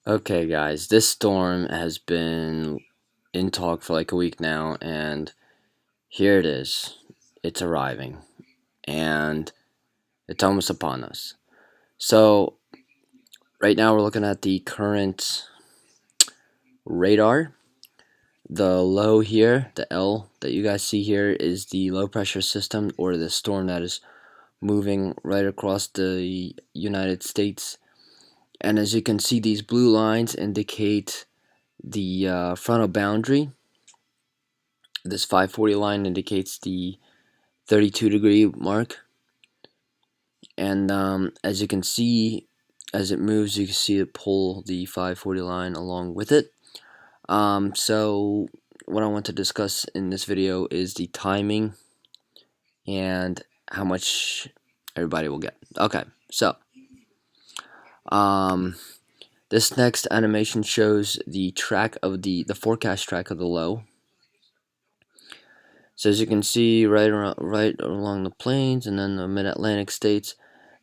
Okay, guys, this storm has been in talk for like a week now, and here it is. It's arriving, and it's almost upon us. So, right now we're looking at the current radar. The low here, the L that you guys see here, is the low pressure system or the storm that is moving right across the United States. And as you can see, these blue lines indicate the frontal boundary. This 540 line indicates the 32-degree mark, and as you can see, as it moves, you can see it pull the 540 line along with it. So what I want to discuss in this video is the timing and how much everybody will get. Okay, so this next animation shows the track of the forecast track of the low. So as you can see, right along the plains and then the mid-Atlantic states.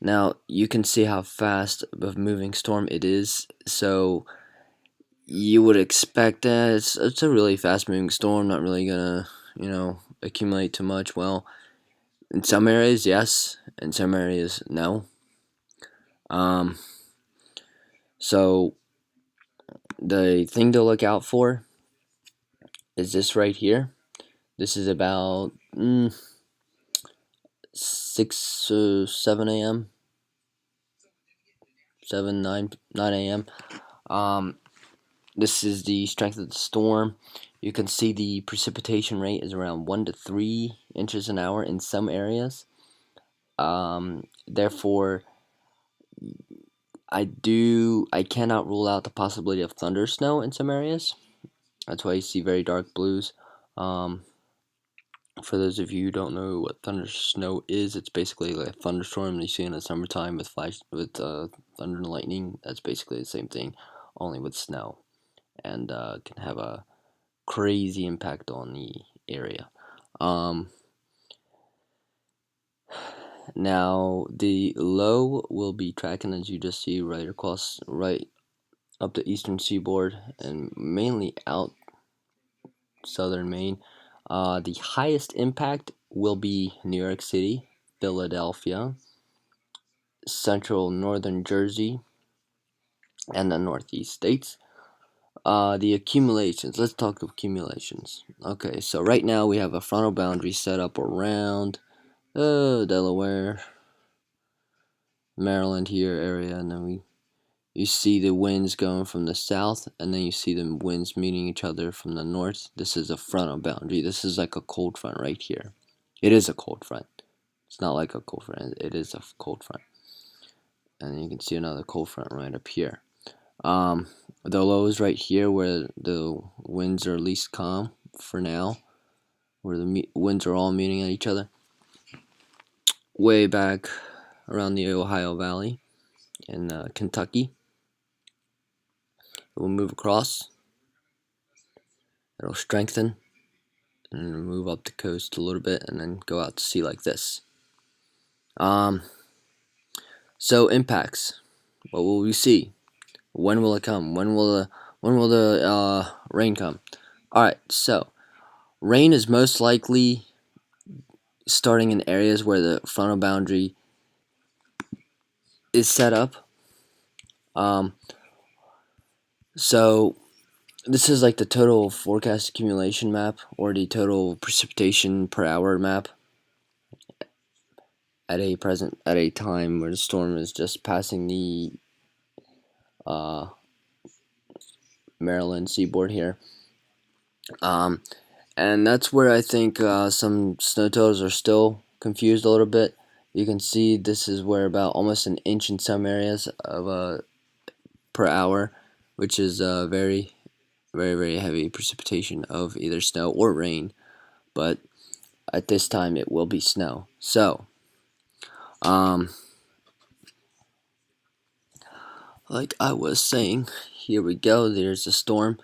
Now you can see how fast of a moving storm it is. So you would expect that it's a really fast-moving storm, not really gonna accumulate too much. Well, in some areas, yes. In some areas, no. So the thing to look out for is this right here. This is about 6 or 7 a.m. 7 9 a.m. This is the strength of the storm. You can see the precipitation rate is around 1 to 3 inches an hour in some areas. Therefore, I cannot rule out the possibility of thunder snow in some areas. That's why you see very dark blues. For those of you who don't know what thunder snow is, it's basically like a thunderstorm you see in the summertime with thunder and lightning. That's basically the same thing, only with snow, and can have a crazy impact on the area. Now the low will be tracking, as you just see, right up the eastern seaboard and mainly out southern Maine. The highest impact will be New York City, Philadelphia, central northern Jersey, and the Northeast states. The accumulations. Let's talk accumulations. Okay, so right now we have a frontal boundary set up around Delaware, Maryland here area, and then you see the winds going from the south, and then you see the winds meeting each other from the north. This is a frontal boundary. This is like a cold front right here. It is a cold front. It's not like a cold front. It is a cold front. And you can see another cold front right up here. The low is right here where the winds are least calm for now, where the winds are all meeting at each other. Way back around the Ohio Valley in Kentucky. It will move across. It'll strengthen and move up the coast a little bit and then go out to sea like this. So impacts. What will we see? When will it come? When will the rain come? Alright, so rain is most likely starting in areas where the frontal boundary is set up. So this is like the total forecast accumulation map or the total precipitation per hour map at a time where the storm is just passing the Maryland seaboard here. And that's where I think some snow totals are still confused a little bit. You can see this is where about almost an inch in some areas of per hour, which is very, very, very heavy precipitation of either snow or rain. But at this time, it will be snow. So, like I was saying, here we go. There's a storm.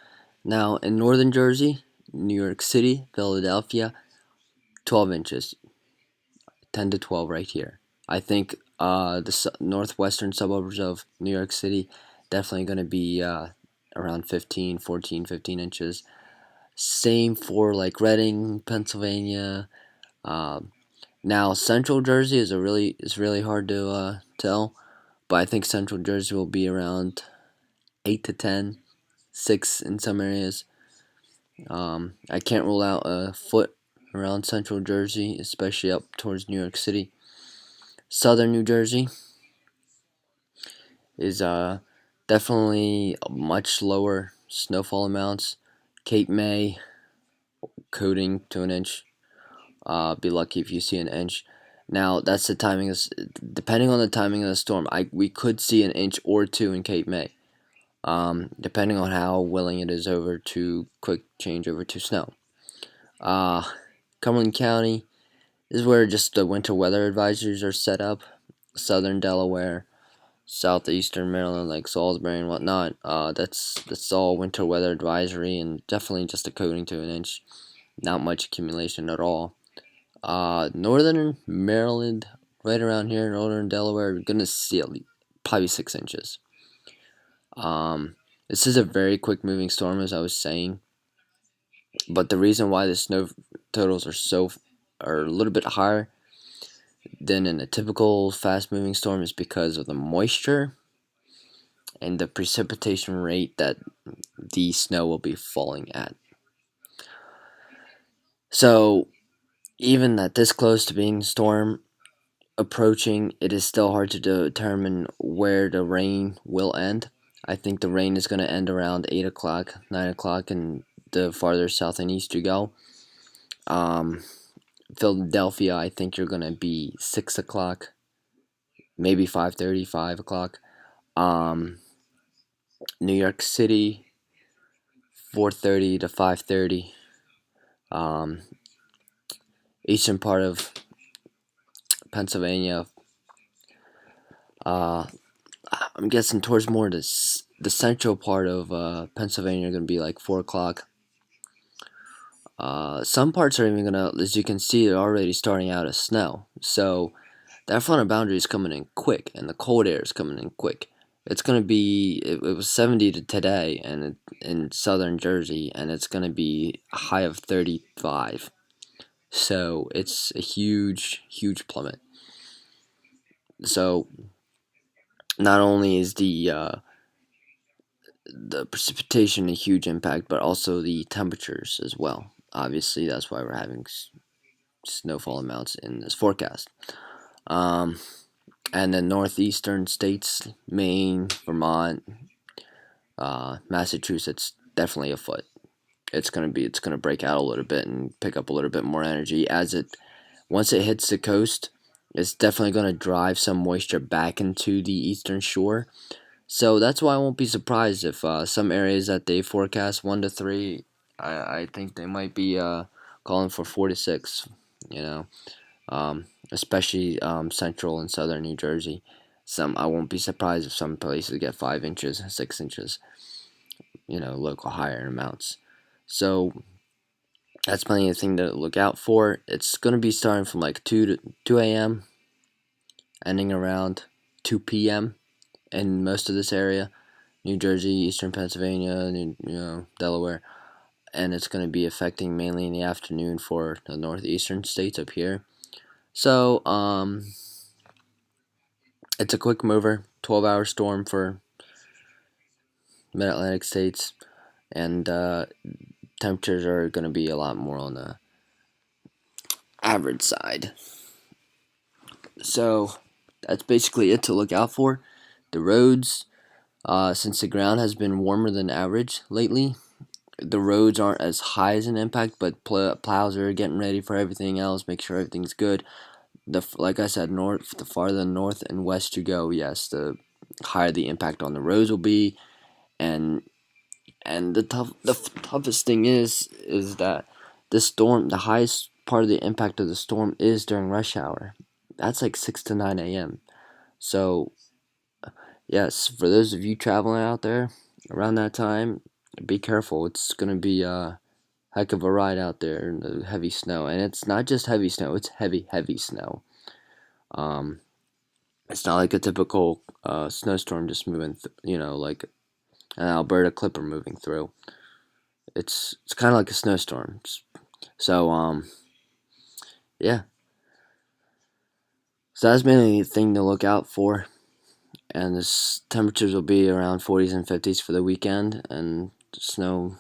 Now in northern Jersey, New York City, Philadelphia, 12 inches. 10 to 12 right here. I think the northwestern suburbs of New York City, definitely going to be around 15 inches. Same for like Reading, Pennsylvania. Now Central Jersey is really hard to tell, but I think Central Jersey will be around 8 to 10, 6 in some areas. I can't rule out a foot around Central Jersey, especially up towards New York City. Southern New Jersey is definitely much lower snowfall amounts. Cape May, coating to an inch. Be lucky if you see an inch. Now that's the timing. Depending on the timing of the storm, we could see an inch or two in Cape May. Depending on how willing it is over to quick change over to snow. Cumberland County is where just the winter weather advisories are set up. Southern Delaware, southeastern Maryland, like Salisbury and whatnot. That's all winter weather advisory, and definitely just a coating to an inch. Not much accumulation at all. Northern Maryland, right around here, northern Delaware, we're gonna see at least probably 6 inches. This is a very quick moving storm, as I was saying. But the reason why the snow totals are a little bit higher than in a typical fast moving storm is because of the moisture and the precipitation rate that the snow will be falling at. So even at this close to being storm approaching, it is still hard to determine where the rain will end. I think the rain is going to end around 8 o'clock, 9 o'clock, and the farther south and east you go. Philadelphia, I think you're going to be 6 o'clock, maybe 5:30, 5 o'clock. New York City, 4:30 to 5:30. Eastern part of Pennsylvania, I'm guessing towards more the central part of Pennsylvania are going to be like 4 o'clock. Some parts are even going to, as you can see, they're already starting out as snow. So that front of boundary is coming in quick, and the cold air is coming in quick. It's going to be, it was 70 today and in southern Jersey, and it's going to be a high of 35. So it's a huge, huge plummet. So not only is the precipitation a huge impact, but also the temperatures as well. Obviously, that's why we're having snowfall amounts in this forecast. And the northeastern states, Maine, Vermont, Massachusetts, definitely a foot. It's gonna break out a little bit and pick up a little bit more energy once it hits the coast. It's definitely gonna drive some moisture back into the eastern shore. So that's why I won't be surprised if some areas that they forecast 1 to 3, I think they might be calling for 4 to 6. You know, especially central and southern New Jersey. I won't be surprised if some places get 5 inches, 6 inches. Local higher amounts. So that's plenty of thing to look out for. It's gonna be starting from like 2 a.m. ending around 2 p.m. in most of this area, New Jersey, Eastern Pennsylvania, Delaware, and it's going to be affecting mainly in the afternoon for the northeastern states up here. So it's a quick mover, 12-hour storm for mid-Atlantic states, and temperatures are going to be a lot more on the average side. So that's basically it to look out for. The roads, since the ground has been warmer than average lately, the roads aren't as high as an impact, but plows are getting ready for everything else, make sure everything's good. Like I said, the farther north and west you go, yes, the higher the impact on the roads will be, and the toughest thing is that the highest part of the impact of the storm is during rush hour. That's like 6 to 9 a.m. So yes, for those of you traveling out there around that time, be careful. It's going to be a heck of a ride out there in the heavy snow. And it's not just heavy snow, it's heavy, heavy snow. It's not like a typical snowstorm just moving, like an Alberta clipper moving through. It's kind of like a snowstorm. So yeah. So that's mainly the thing to look out for. And the temperatures will be around 40s and 50s for the weekend, and snow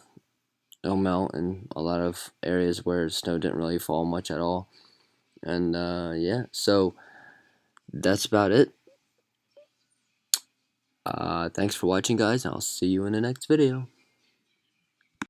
will melt in a lot of areas where snow didn't really fall much at all. And yeah, so that's about it. Thanks for watching, guys. I'll see you in the next video.